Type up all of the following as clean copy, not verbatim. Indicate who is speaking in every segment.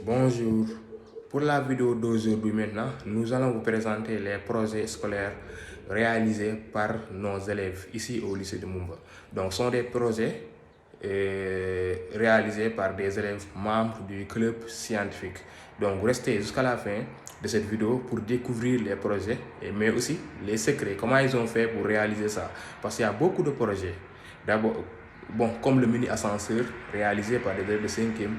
Speaker 1: Bonjour. Pour la vidéo d'aujourd'hui maintenant, nous allons vous présenter les projets scolaires réalisés par nos élèves ici au lycée de Mumba. Donc, ce sont des projets réalisés par des élèves membres du club scientifique. Donc, restez jusqu'à la fin de cette vidéo pour découvrir les projets, mais aussi les secrets, comment ils ont fait pour réaliser ça. Parce qu'il y a beaucoup de projets. D'abord, comme le mini ascenseur réalisé par des élèves de 5e,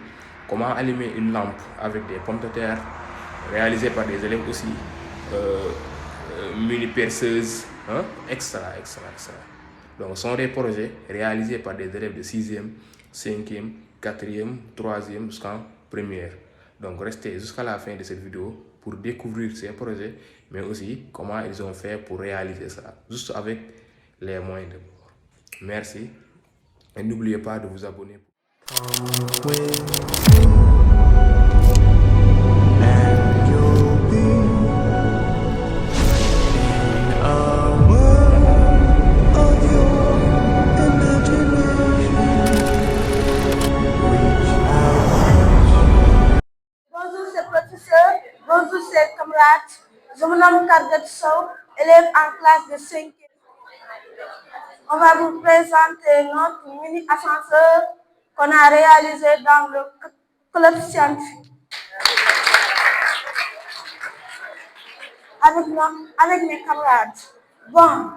Speaker 1: comment allumer une lampe avec des pommes de terre réalisé par des élèves aussi, mini perceuse, hein, etc. Donc, ce sont des projets réalisés par des élèves de 6e, 5e, 4e, 3e jusqu'en première. Donc, restez jusqu'à la fin de cette vidéo pour découvrir ces projets, mais aussi comment ils ont fait pour réaliser ça, juste avec les moyens de bord. Merci et n'oubliez pas de vous abonner.
Speaker 2: Bonjour, chers professeurs, bonjour, chers camarades. Je me nomme Kargat Sow, élève en classe de 5e. On va vous présenter notre mini ascenseur qu'on a réalisé dans le club scientifique. Avec mes camarades. Bon,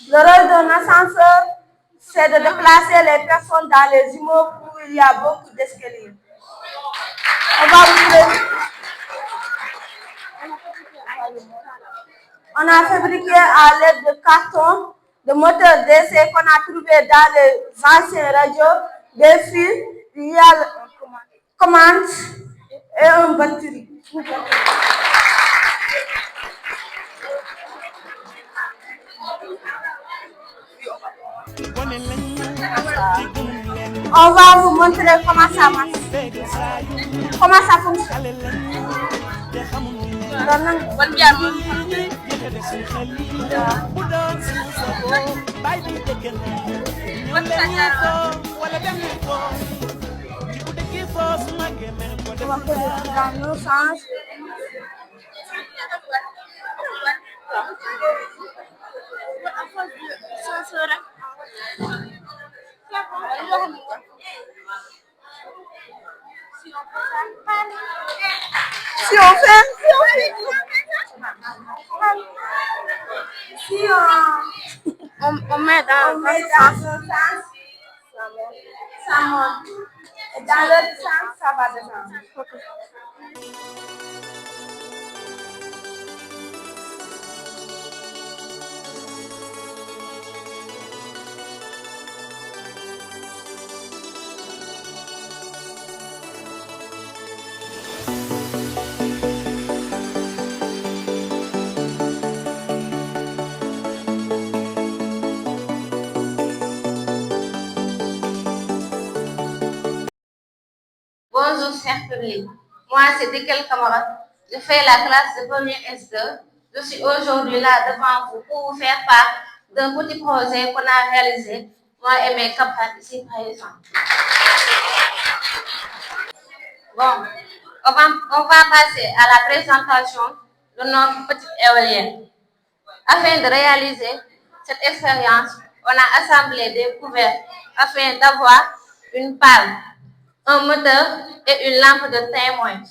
Speaker 2: le rôle d'un ascenseur, c'est de déplacer les personnes dans les immeubles où il y a beaucoup d'escaliers. On a fabriqué à l'aide de carton, de moteurs d'essai qu'on a trouvé dans les anciennes radios, des fils, il y a une commande et une batterie. On va vous montrer comment ça marche, comment ça fonctionne. On va poser dans nos sens. Si on met dans un sens, ça monte. Et dans l'autre sens, ça va descendre.
Speaker 3: Bonjour, chers publics. Moi, c'est Dekel Kamara. Je fais la classe de premier S2. Je suis aujourd'hui là devant vous pour vous faire part d'un petit projet qu'on a réalisé, moi et mes camarades ici présents. Bon, on va passer à la présentation de notre petite éolienne. Afin de réaliser cette expérience, on a assemblé des couverts afin d'avoir une pale, un moteur et une lampe de témoin.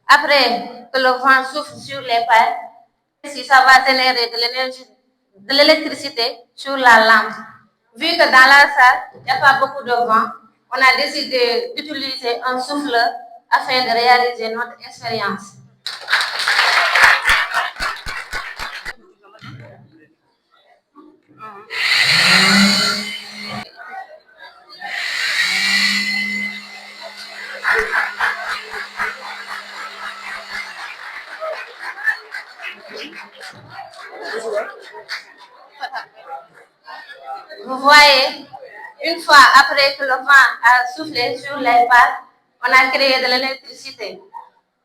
Speaker 3: Après que le vent souffle sur les pales, si ça va générer de l'électricité sur la lampe. Vu que dans la salle, il n'y a pas beaucoup de vent, on a décidé d'utiliser un souffleur afin de réaliser notre expérience. Vous voyez, une fois après que le vent a soufflé sur les pales, on a créé de l'électricité.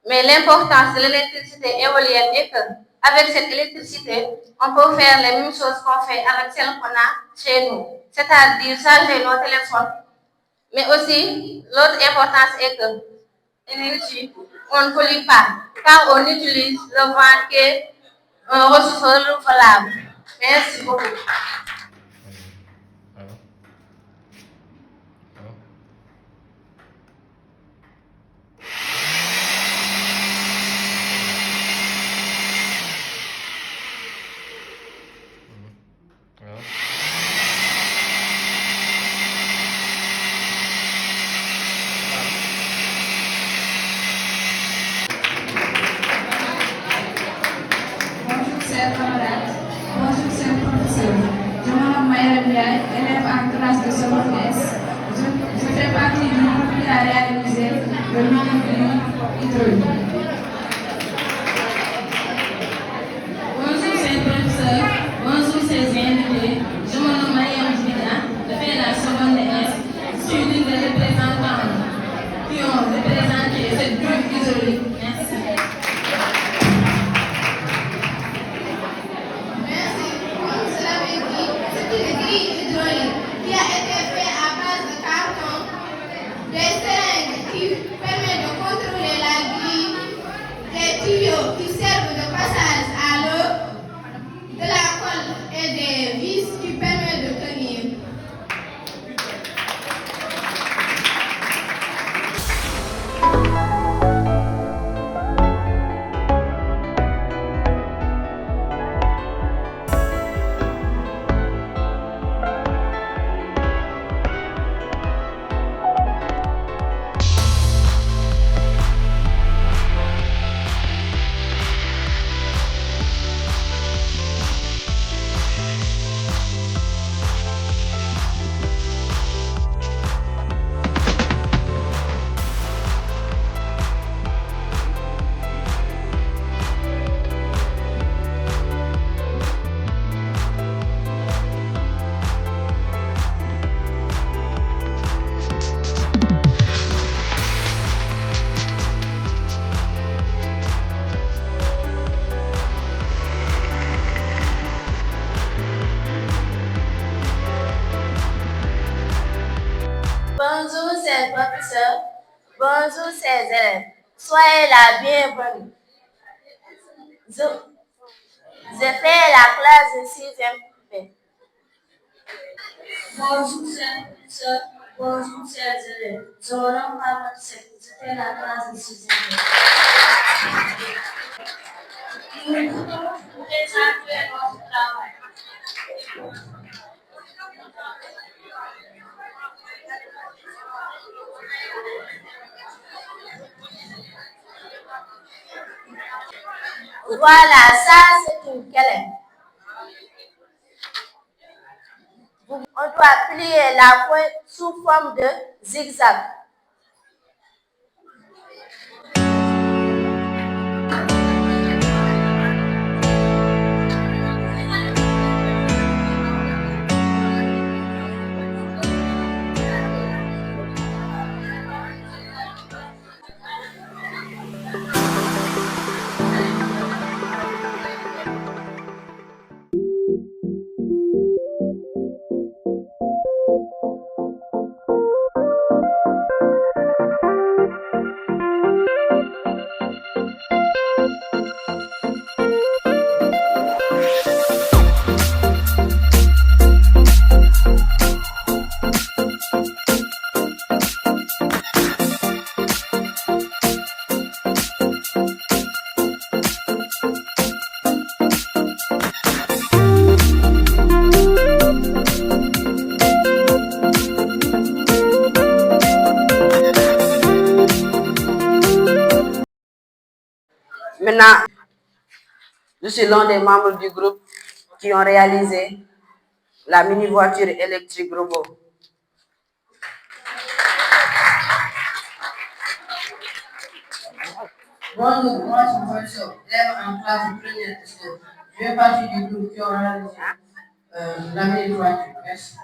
Speaker 3: Mais l'importance de l'électricité éolienne est que, avec cette électricité, on peut faire les mêmes choses qu'on fait avec celle qu'on a chez nous, c'est-à-dire charger nos téléphones. Mais aussi, l'autre importance est que énergie, on ne pollue pas, car on utilise le vent qui est un ressource renouvelable. Merci beaucoup.
Speaker 4: Bonjour chers camarades, bonjour chers professeurs. Je m'appelle Mayra Ndiaye, élève en classe de seconde S. Je fais partie du groupe qui a réalisé le mini hydraulique. Bonjour chers professeurs, bonjour chers invités. Je me nomme Mayra Ndiaye, je fais la seconde S. Je suis l'une des représentantes qui ont représenté cette groupe hydraulique. Merci.
Speaker 5: Qui a été fait à base de carton, des seringues qui permettent de contrôler la grille, des tuyaux qui servent de passage à l'eau, de la colle et des vis qui permettent de tenir.
Speaker 2: Bonjour chers professeurs, bonjour chers élèves, soyez la bienvenue. Je fais la classe de 6e B. Bonjour chers professeurs, bonjour chers élèves, je me nomme Mamadou Seck, je fais la classe de 6e B. Nous voulons vous présenter notre travail. Voilà, ça c'est une calèche. On doit plier la pointe sous forme de zigzag.
Speaker 6: Maintenant, je suis l'un des membres du groupe qui ont réalisé la mini-voiture électrique robot.
Speaker 7: Bonjour, moi je suis Bonjour, élève en classe de première SE. Je fais partie du groupe qui ont réalisé la mini-voiture. Merci.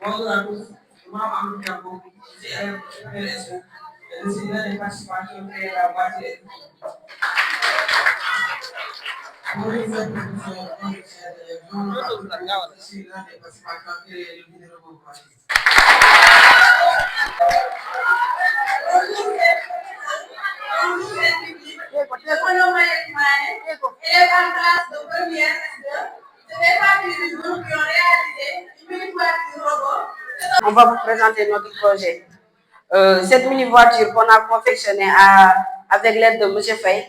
Speaker 7: Bonjour à tous, je m'appelle Amadou Diabo, je suis élève de première SE. Je suis l'un des participants qui ont créé la voiture électrique. Bonjour, professeur, je suis l'un des participants qui ont créé le mini-robot.
Speaker 6: On va vous présenter notre projet. Cette mini-voiture qu'on a confectionnée avec l'aide de M. Faye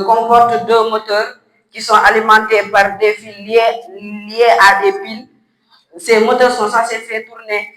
Speaker 6: comporte 2 moteurs qui sont alimentés par des fils liés à des piles. Ces moteurs sont censés faire tourner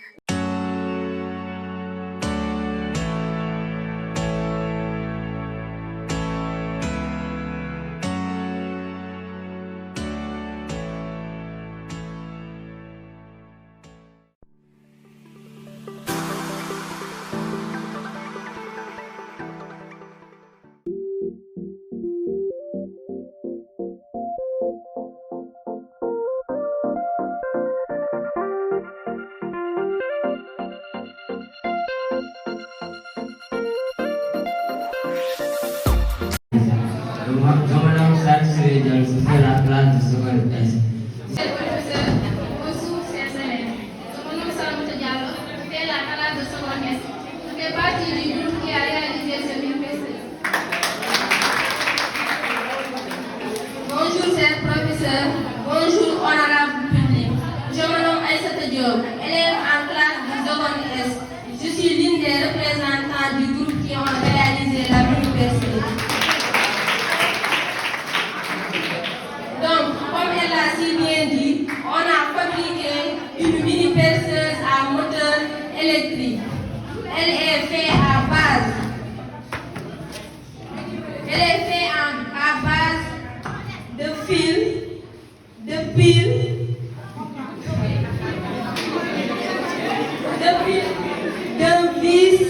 Speaker 8: la classe de seconde S.
Speaker 5: Chers professeurs, bonjour chers élèves. Mon nom est Salamata Diallo, je fais la classe de seconde S. Je fais partie du groupe qui a réalisé ce manifeste. Bonjour chers professeurs, bonjour honorable public. Je me nomme Aïssata Diop, élève en classe de seconde S. Je suis l'une des représentants du groupe qui ont réalisé la manifeste. Donc, comme elle l'a si bien dit, on a fabriqué une mini-perceuse à moteur électrique. Elle est faite à base de fils, de piles, d'un vis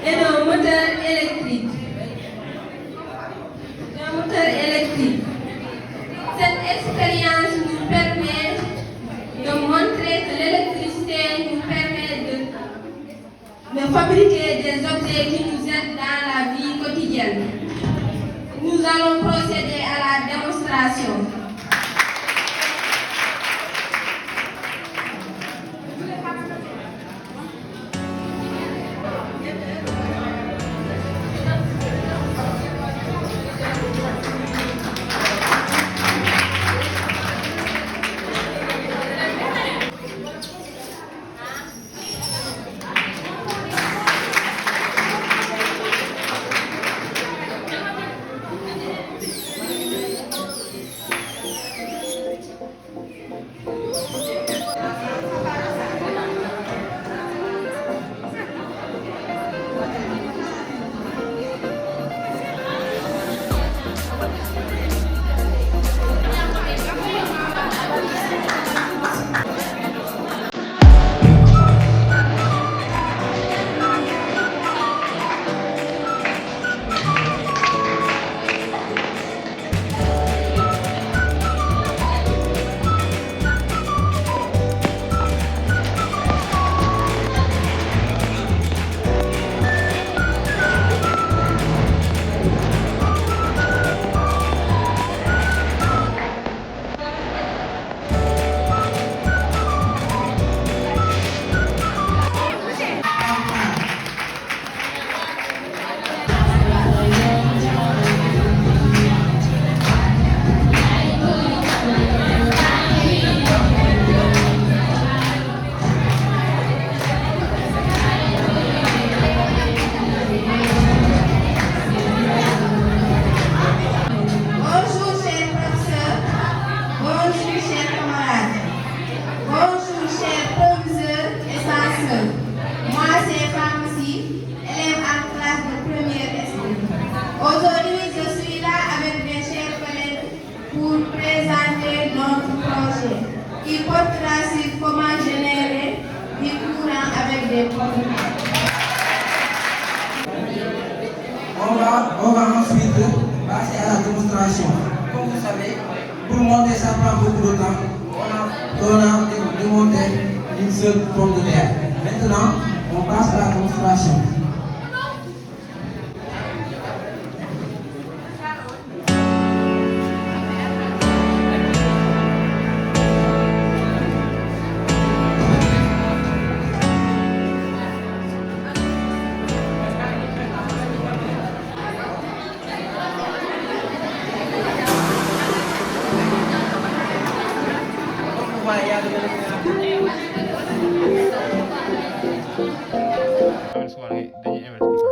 Speaker 5: et d'un moteur électrique. Cette expérience nous permet de montrer que l'électricité nous permet de fabriquer des objets qui nous aident dans la vie quotidienne. Nous allons procéder à la démonstration. qui portera sur comment générer du courant avec des pompes.
Speaker 9: On va ensuite passer à la démonstration. Comme vous savez, pour monter ça prend beaucoup de temps. On a démonté une seule pomme de terre. Maintenant, on passe à la démonstration.
Speaker 1: dañuy